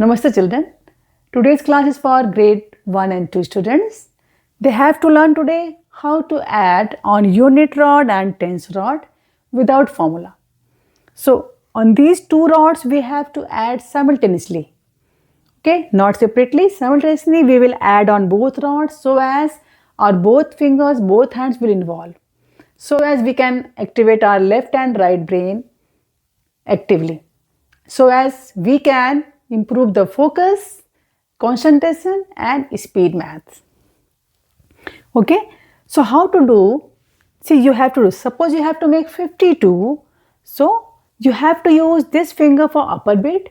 Namaste children. Today's class is for grade 1 and 2 students. They have to learn today how to add on unit rod and tens rod without formula. So on these two rods we have to add simultaneously. Okay, not separately, simultaneously we will add on both rods so as our both fingers, both hands will involve. So as we can activate our left and right brain actively. So as we can improve the focus, concentration and speed maths. Okay, so how to do? See, you have to do, suppose you have to make 52. So you have to use this finger for upper beat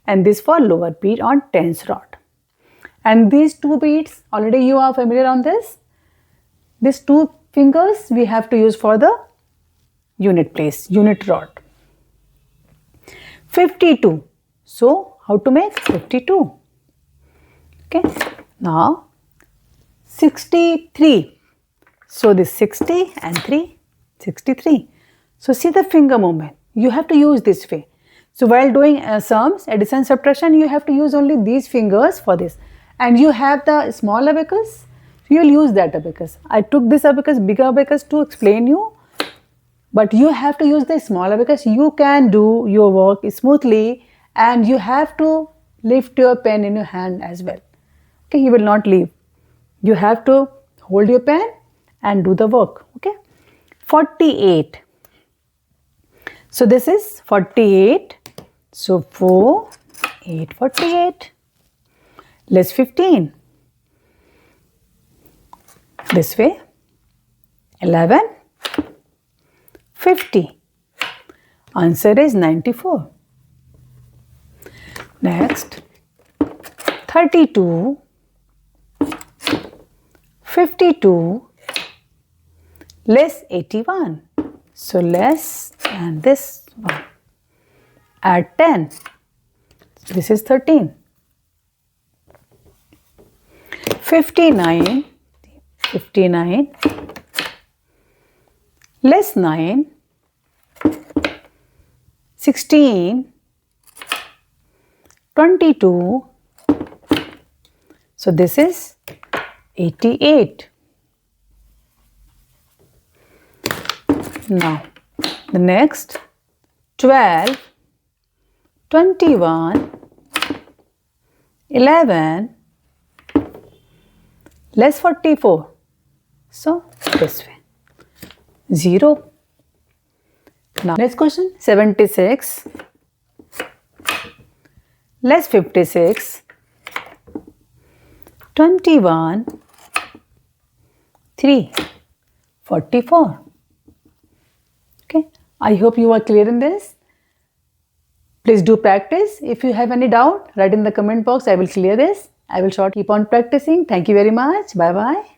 and this for lower beat on tens rod. And these two beats, already you are familiar on this. These two fingers we have to use for the unit place, unit rod. 52. So how to make 52? Okay, now 63. So this 60 and 3, 63. So see the finger movement. You have to use this way. So while doing sums, addition, subtraction, you have to use only these fingers for this. And you have the small abacus, you will use that abacus. I took this abacus, big abacus to explain you. But you have to use the small abacus. You can do your work smoothly and you have to lift your pen in your hand as well. Okay, you will not leave. You have to hold your pen and do the work. Okay, 48. So this is 48. So 4, 8, 48. Less 15. This way. 11. 50. Answer is 94. Next, 32, 52, less 81. So less and this one. Add 10. This is 13. 59, 59, less 9, 16, 22, so this is 88. Now, the next 12, 21, 11, less 44. So, this way. 0. Now, next question 76, less 56, 21, 3, 44. Okay, I hope you are clear in this. Please do practice. If you have any doubt, write in the comment box. I will clear this. I will keep on practicing. Thank you very much. Bye bye.